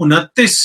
29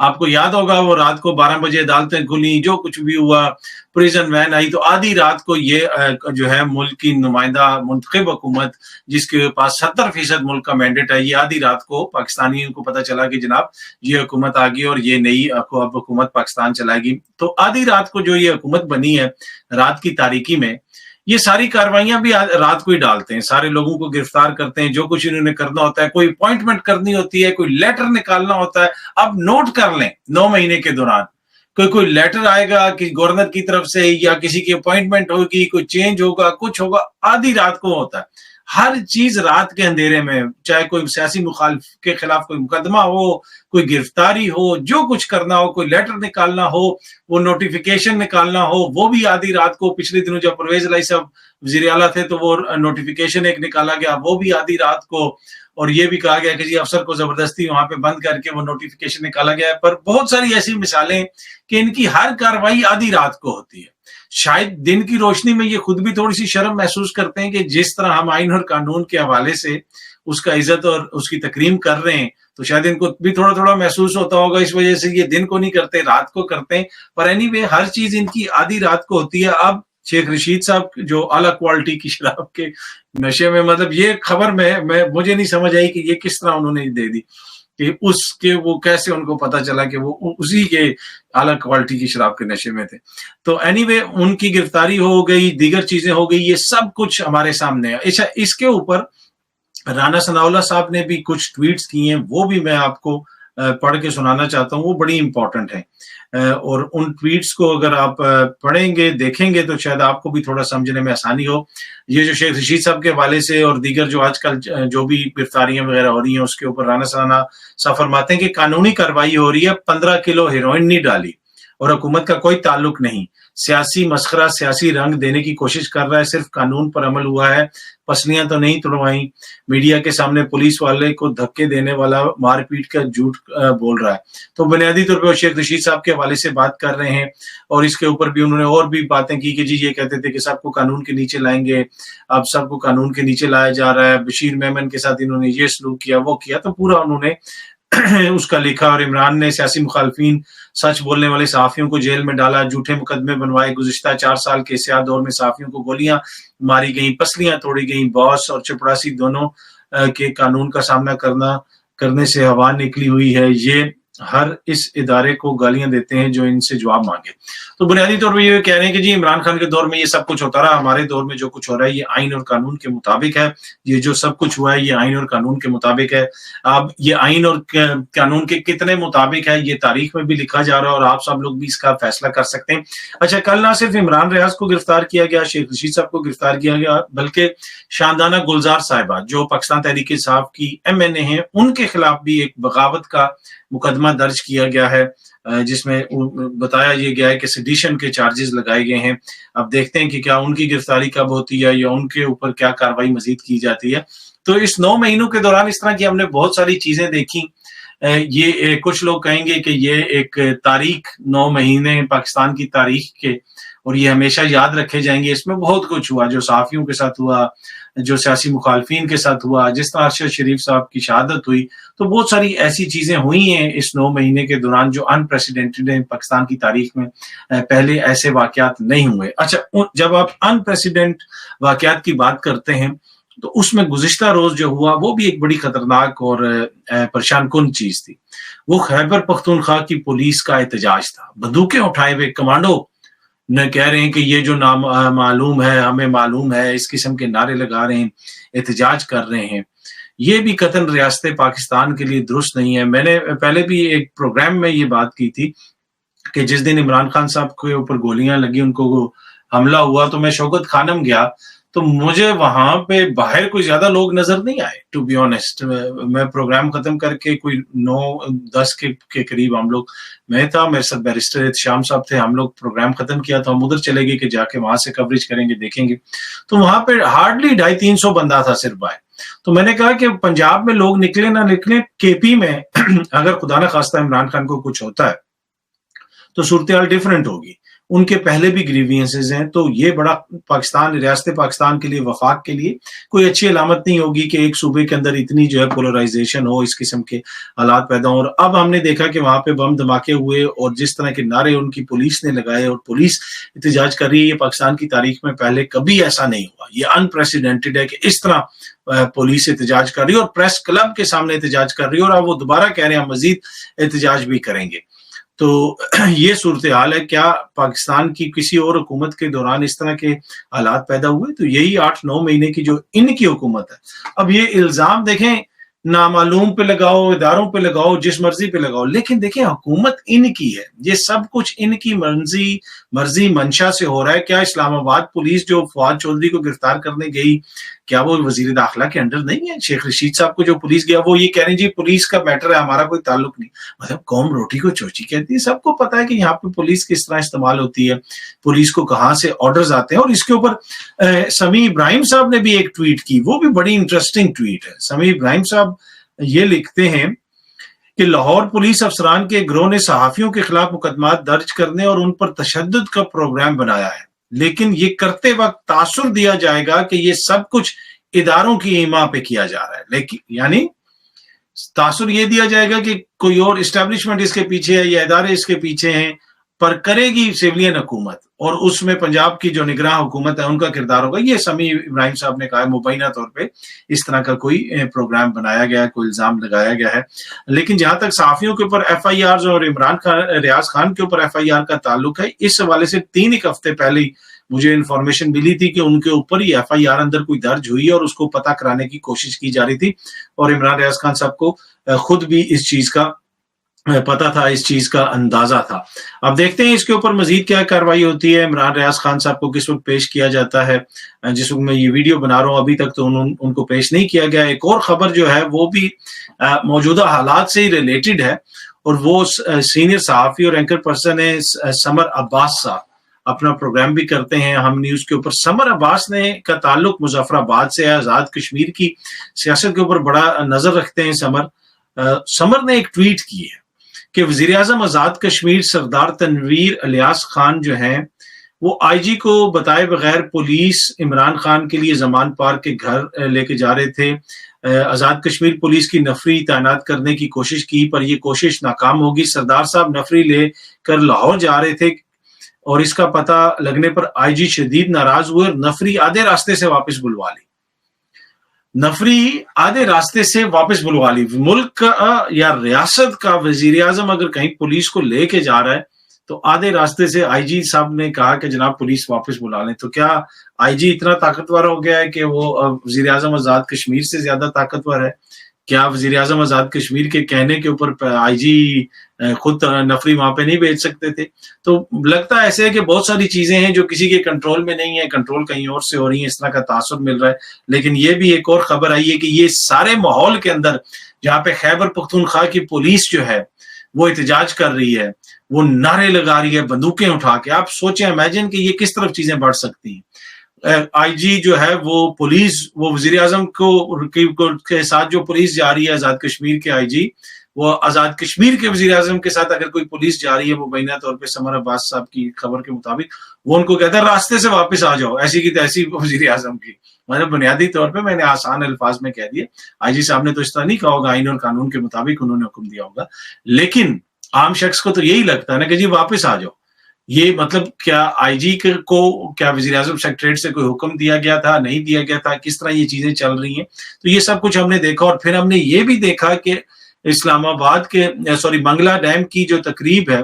آپ کو یاد ہوگا وہ رات کو 12 بجے عدالتیں کھلی، جو کچھ بھی ہوا، پریزن وین آئی، تو آدھی رات کو یہ جو ہے ملک کی نمائندہ منتخب حکومت جس کے پاس 70% ملک کا مینڈیٹ ہے، یہ آدھی رات کو پاکستانیوں کو پتہ چلا کہ جناب یہ حکومت آ گئی اور یہ نئی اب حکومت پاکستان چلائے گی. تو آدھی رات کو جو یہ حکومت بنی ہے رات کی تاریکی میں، یہ ساری کاروائیاں بھی رات کو ہی ڈالتے ہیں، سارے لوگوں کو گرفتار کرتے ہیں، جو کچھ انہوں نے کرنا ہوتا ہے، کوئی اپوائنٹمنٹ کرنی ہوتی ہے، کوئی لیٹر نکالنا ہوتا ہے. اب نوٹ کر لیں 9 مہینے کے دوران کوئی لیٹر آئے گا کہ گورنر کی طرف سے یا کسی کی اپوائنٹمنٹ ہوگی، کوئی چینج ہوگا، کچھ ہوگا، آدھی رات کو ہوتا ہے. ہر چیز رات کے اندھیرے میں، چاہے کوئی سیاسی مخالف کے خلاف کوئی مقدمہ ہو، کوئی گرفتاری ہو، جو کچھ کرنا ہو، کوئی لیٹر نکالنا ہو، وہ نوٹیفیکیشن نکالنا ہو، وہ بھی آدھی رات کو. پچھلے دنوں جب پرویز الہی صاحب وزیر اعلیٰ تھے تو وہ نوٹیفیکیشن ایک نکالا گیا، وہ بھی آدھی رات کو، اور یہ بھی کہا گیا کہ جی افسر کو زبردستی وہاں پہ بند کر کے وہ نوٹیفیکیشن نکالا گیا ہے. پر بہت ساری ایسی مثالیں کہ ان کی ہر کاروائی آدھی رات کو ہوتی ہے. شاید دن کی روشنی میں یہ خود بھی تھوڑی سی شرم محسوس کرتے ہیں کہ جس طرح ہم آئین اور قانون کے حوالے سے اس کا عزت اور اس کی تکریم کر رہے ہیں، تو شاید ان کو بھی تھوڑا تھوڑا محسوس ہوتا ہوگا، اس وجہ سے یہ دن کو نہیں کرتے، رات کو کرتے ہیں. پر اینی وے ہر چیز ان کی آدھی رات کو ہوتی ہے. اب شیخ رشید صاحب جو اعلیٰ کوالٹی کی شراب کے نشے میں، مطلب یہ خبر میں مجھے نہیں سمجھ آئی کہ یہ کس طرح انہوں نے دے دی، کہ اس کے وہ کیسے ان کو پتا چلا کہ وہ اسی کے اعلیٰ کوالٹی کی شراب کے نشے میں تھے. تو اینی وے ان کی گرفتاری ہو گئی، دیگر چیزیں ہو گئی، یہ سب کچھ ہمارے سامنے ہے. اچھا، اس کے اوپر رانا ثناءاللہ صاحب نے بھی کچھ ٹویٹس کی ہیں، وہ بھی میں آپ کو پڑھ کے سنانا چاہتا ہوں، وہ بڑی امپورٹنٹ ہیں. اور ان ٹویٹس کو اگر آپ پڑھیں گے، دیکھیں گے، تو شاید آپ کو بھی تھوڑا سمجھنے میں آسانی ہو. یہ جو شیخ رشید صاحب کے حوالے سے اور دیگر جو آج کل جو بھی گرفتاریاں وغیرہ ہو رہی ہیں، اس کے اوپر رانا ثناءاللہ صاحب فرماتے ہیں کہ قانونی کارروائی ہو رہی ہے، 15 کلو ہیروئن نہیں ڈالی اور حکومت کا کوئی تعلق نہیں، سیاسی مسخرہ، سیاسی رنگ دینے کی کوشش کر رہا ہے، صرف قانون پر عمل ہوا ہے، پسلیاں تو نہیں توڑوائیں. میڈیا کے سامنے پولیس والے کو دھکے دینے والا مار پیٹ کا جھوٹ بول رہا ہے. تو بنیادی طور پہ وہ شیخ رشید صاحب کے حوالے سے بات کر رہے ہیں، اور اس کے اوپر بھی انہوں نے اور بھی باتیں کی کہ جی یہ کہتے تھے کہ سب کو قانون کے نیچے لائیں گے، اب سب کو قانون کے نیچے لایا جا رہا ہے، بشیر میمن کے ساتھ انہوں نے یہ سلوک کیا، وہ کیا. تو پورا انہوں نے اس کا لکھا. اور عمران نے سیاسی مخالفین، سچ بولنے والے صحافیوں کو جیل میں ڈالا، جھوٹے مقدمے بنوائے، گزشتہ 4 سال کے سیاہ دور میں صحافیوں کو گولیاں ماری گئیں، پسلیاں توڑی گئیں، باس اور چپڑاسی دونوں کے قانون کا سامنا کرنے سے ہوا نکلی ہوئی ہے. یہ ہر اس ادارے کو گالیاں دیتے ہیں جو ان سے جواب مانگے. تو بنیادی طور پر یہ کہہ رہے ہیں کہ جی عمران خان کے دور میں یہ سب کچھ ہوتا رہا، ہمارے دور میں جو کچھ ہو رہا ہے یہ آئین اور قانون کے مطابق ہے، یہ جو سب کچھ ہوا ہے یہ آئین اور قانون کے مطابق ہے. اب یہ آئین اور قانون کے کتنے مطابق ہے یہ تاریخ میں بھی لکھا جا رہا ہے، اور آپ سب لوگ بھی اس کا فیصلہ کر سکتے ہیں. اچھا، کل نہ صرف عمران ریاض کو گرفتار کیا گیا، شیخ رشید صاحب کو گرفتار کیا گیا، بلکہ شاندانہ گلزار صاحبہ جو پاکستان تحریک انصاف کی MNA ہیں، ان کے خلاف بھی ایک بغاوت کا مقدمہ درج کیا گیا ہے، جس میں بتایا یہ گیا ہے کہ سیڈیشن کے چارجز لگائے گئے ہیں. اب دیکھتے ہیں کہ کیا ان کی گرفتاری کب ہوتی ہے یا ان کے اوپر کیا کارروائی مزید کی جاتی ہے. تو اس 9 مہینوں کے دوران اس طرح کی ہم نے بہت ساری چیزیں دیکھی. یہ کچھ لوگ کہیں گے کہ یہ ایک تاریخ 9 مہینے پاکستان کی تاریخ کے، اور یہ ہمیشہ یاد رکھے جائیں گے. اس میں بہت کچھ ہوا، جو صحافیوں کے ساتھ ہوا، جو سیاسی مخالفین کے ساتھ ہوا، جس طرح ارشد شریف صاحب کی شہادت ہوئی. تو بہت ساری ایسی چیزیں ہوئی ہیں اس 9 مہینے کے دوران جو انپریسیڈنٹڈ ہیں پاکستان کی تاریخ میں، پہلے ایسے واقعات نہیں ہوئے. اچھا، جب آپ انپریسیڈنٹ واقعات کی بات کرتے ہیں تو اس میں گزشتہ روز جو ہوا وہ بھی ایک بڑی خطرناک اور پریشان کن چیز تھی. وہ خیبر پختونخوا کی پولیس کا احتجاج تھا. بندوقیں اٹھائے ہوئے کمانڈو نہ کہہ رہے ہیں کہ یہ جو نام معلوم ہے، ہمیں معلوم ہے، اس قسم کے نعرے لگا رہے ہیں، احتجاج کر رہے ہیں. یہ بھی قطعاً ریاست پاکستان کے لیے درست نہیں ہے. میں نے پہلے بھی ایک پروگرام میں یہ بات کی تھی کہ جس دن عمران خان صاحب کے اوپر گولیاں لگی، ان کو حملہ ہوا، تو میں شوکت خانم گیا تو مجھے وہاں پہ باہر کوئی زیادہ لوگ نظر نہیں آئے. ٹو بی آنیسٹ، میں پروگرام ختم کر کے کوئی 9-10 کے قریب ہم لوگ، میں تھا، میرے ساتھ بیرسٹر احتشام صاحب تھے، ہم لوگ پروگرام ختم کیا تو ہم ادھر چلے گئے کہ جا کے وہاں سے کوریج کریں گے، دیکھیں گے. تو وہاں پہ ہارڈلی 250-300 بندہ تھا صرف باہر. تو میں نے کہا کہ پنجاب میں لوگ نکلے نہ نکلے، KP میں اگر خدا نہ خواستہ عمران خان کو کچھ ہوتا ہے تو صورتحال ڈیفرنٹ ہوگی. ان کے پہلے بھی گریوینسز ہیں، تو یہ بڑا پاکستان، ریاست پاکستان کے لیے، وفاق کے لیے کوئی اچھی علامت نہیں ہوگی کہ ایک صوبے کے اندر اتنی جو ہے پولرائزیشن ہو، اس قسم کے حالات پیدا ہوں۔ اور اب ہم نے دیکھا کہ وہاں پہ بم دھماکے ہوئے اور جس طرح کے نعرے ان کی پولیس نے لگائے اور پولیس احتجاج کر رہی ہے، یہ پاکستان کی تاریخ میں پہلے کبھی ایسا نہیں ہوا۔ یہ انپریسیڈنٹڈ ہے کہ اس طرح پولیس احتجاج کر رہی ہے اور پریس کلب کے سامنے احتجاج کر رہی ہے، اور اب وہ دوبارہ کہہ رہے ہیں ہم مزید احتجاج بھی کریں گے۔ تو یہ صورتحال ہے۔ کیا پاکستان کی کسی اور حکومت کے دوران اس طرح کے حالات پیدا ہوئے؟ تو یہی 8-9 مہینے کی جو ان کی حکومت ہے۔ اب یہ الزام دیکھیں نامعلوم پہ لگاؤ، اداروں پہ لگاؤ، جس مرضی پہ لگاؤ، لیکن دیکھیں حکومت ان کی ہے، یہ سب کچھ ان کی مرضی منشا سے ہو رہا ہے۔ کیا اسلام آباد پولیس جو فواد چودھری کو گرفتار کرنے گئی، کیا وہ وزیر داخلہ کے انڈر نہیں ہے؟ شیخ رشید صاحب کو جو پولیس گیا، وہ یہ کہہ رہے ہیں جی پولیس کا میٹر ہے، ہمارا کوئی تعلق نہیں۔ مطلب قوم روٹی کو چوچی کہتی ہے، سب کو پتا ہے کہ یہاں پہ پولیس کس طرح استعمال ہوتی ہے، پولیس کو کہاں سے آرڈرز آتے ہیں۔ اور اس کے اوپر سمیع ابراہیم صاحب نے بھی ایک ٹویٹ کی، وہ بھی بڑی انٹرسٹنگ ٹویٹ ہے۔ سمیع ابراہیم صاحب یہ لکھتے ہیں کہ لاہور پولیس افسران کے گروہ نے صحافیوں کے خلاف مقدمات درج کرنے اور ان پر تشدد کا پروگرام بنایا ہے، لیکن یہ کرتے وقت تاثر دیا جائے گا کہ یہ سب کچھ اداروں کی ایما پہ کیا جا رہا ہے، لیکن یعنی تاثر یہ دیا جائے گا کہ کوئی اور اسٹیبلشمنٹ اس کے پیچھے ہے یا ادارے اس کے پیچھے ہیں، پر کرے گی سیولین حکومت، اور اس میں پنجاب کی جو نگراں حکومت ہے ان کا کردار ہوگا۔ یہ سمیع ابراہیم صاحب نے کہا ہے، مبینہ طور پہ اس طرح کا کوئی پروگرام بنایا گیا ہے، کوئی الزام لگایا گیا ہے۔ لیکن جہاں تک صحافیوں کے اوپر ایف آئی آرز اور ریاض خان کے اوپر ایف آئی آر کا تعلق ہے، اس حوالے سے 3 ہفتے پہلے ہی مجھے انفارمیشن ملی تھی کہ ان کے اوپر ہی ایف آئی آر اندر کوئی درج ہوئی ہے اور اس کو پتہ کرانے کی کوشش کی جا رہی تھی، اور عمران ریاض خان صاحب کو خود بھی اس چیز کا پتا تھا، اس چیز کا اندازہ تھا۔ اب دیکھتے ہیں اس کے اوپر مزید کیا کارروائی ہوتی ہے۔ عمران ریاض خان صاحب کو کس وقت پیش کیا جاتا ہے؟ جس وقت میں یہ ویڈیو بنا رہا ہوں ابھی تک تو ان کو پیش نہیں کیا گیا۔ ایک اور خبر جو ہے وہ بھی موجودہ حالات سے ہی ریلیٹڈ ہے، اور وہ سینئر صحافی اور اینکر پرسن ہے سمر عباس صاحب، اپنا پروگرام بھی کرتے ہیں ہم نیوز کے اوپر۔ سمر عباس نے کا تعلق مظفر آباد سے ہے، آزاد کشمیر کی سیاست کے اوپر بڑا نظر رکھتے ہیں سمر نے ایک ٹویٹ کی ہے کہ وزیر اعظم آزاد کشمیر سردار تنویر الیاس خان جو ہیں وہ آئی جی کو بتائے بغیر پولیس عمران خان کے لیے زمان پارک کے گھر لے کے جا رہے تھے۔ آزاد کشمیر پولیس کی نفری تعینات کرنے کی کوشش کی، پر یہ کوشش ناکام ہوگی۔ سردار صاحب نفری لے کر لاہور جا رہے تھے اور اس کا پتہ لگنے پر آئی جی شدید ناراض ہوئے اور نفری آدھے راستے سے واپس بلوا لی۔ ملک کا یا ریاست کا وزیر اعظم اگر کہیں پولیس کو لے کے جا رہا ہے تو آدھے راستے سے آئی جی صاحب نے کہا کہ جناب پولیس واپس بلا لیں۔ تو کیا آئی جی اتنا طاقتور ہو گیا ہے کہ وہ وزیر اعظم آزاد کشمیر سے زیادہ طاقتور ہے؟ کیا وزیر اعظم آزاد کشمیر کے کہنے کے اوپر آئی جی خود نفری وہاں پہ نہیں بھیج سکتے تھے؟ تو لگتا ہے ایسے ہے کہ بہت ساری چیزیں ہیں جو کسی کے کنٹرول میں نہیں ہے، کنٹرول کہیں اور سے ہو رہی ہیں، اس طرح کا تاثر مل رہا ہے۔ لیکن یہ بھی ایک اور خبر آئی ہے کہ یہ سارے ماحول کے اندر جہاں پہ خیبر پختونخوا کی پولیس جو ہے وہ احتجاج کر رہی ہے، وہ نعرے لگا رہی ہے بندوقیں اٹھا کے، آپ سوچیں امیجن کہ یہ کس طرف چیزیں بڑھ سکتی ہیں۔ آئی جی جو ہے وہ پولیس، وہ وزیر اعظم کے ساتھ جو پولیس جا رہی ہے، آزاد کشمیر کے آئی جی وہ آزاد کشمیر کے وزیر اعظم کے ساتھ اگر کوئی پولیس جا رہی ہے، مبینہ طور پہ سمر عباس صاحب کی خبر کے مطابق وہ ان کو کہتا ہے راستے سے واپس آ جاؤ، ایسی کی تیسی وزیر اعظم کی۔ مطلب بنیادی طور پہ میں نے آسان الفاظ میں کہہ دیا، آئی جی صاحب نے تو اس طرح نہیں کہا ہوگا، آئین اور قانون کے مطابق انہوں نے حکم دیا ہوگا، لیکن عام شخص کو تو یہی لگتا ہے نا کہ جی واپس آ جاؤ۔ یہ مطلب کیا آئی جی کو کیا وزیر اعظم سیکریٹریٹ سے کوئی حکم دیا گیا تھا، نہیں دیا گیا تھا، کس طرح یہ چیزیں چل رہی ہیں؟ تو یہ سب کچھ ہم نے دیکھا، اور پھر ہم نے یہ بھی دیکھا کہ اسلام آباد کے منگلا ڈیم کی جو تقریب ہے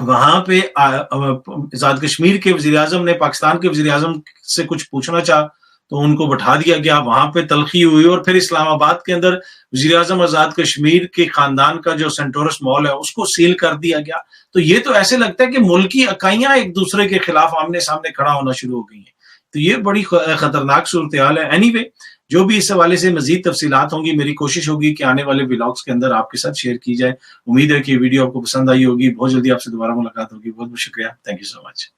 وہاں پہ آزاد کشمیر کے وزیر اعظم نے پاکستان کے وزیر اعظم سے کچھ پوچھنا چاہا تو ان کو بٹھا دیا گیا، وہاں پہ تلخی ہوئی، اور پھر اسلام آباد کے اندر وزیر اعظم آزاد کشمیر کے خاندان کا جو سینٹورس مال ہے اس کو سیل کر دیا گیا۔ تو یہ تو ایسے لگتا ہے کہ ملکی اکائیاں ایک دوسرے کے خلاف آمنے سامنے کھڑا ہونا شروع ہو گئی ہیں۔ تو یہ بڑی خطرناک صورتحال ہے۔ اینی وے جو بھی اس حوالے سے مزید تفصیلات ہوں گی، میری کوشش ہوگی کہ آنے والے ولاگس کے اندر آپ کے ساتھ شیئر کی جائے۔ امید ہے کہ یہ ویڈیو آپ کو پسند آئی ہوگی، بہت جلدی آپ سے دوبارہ ملاقات ہوگی۔ بہت بہت شکریہ، تھینک یو سو مچ۔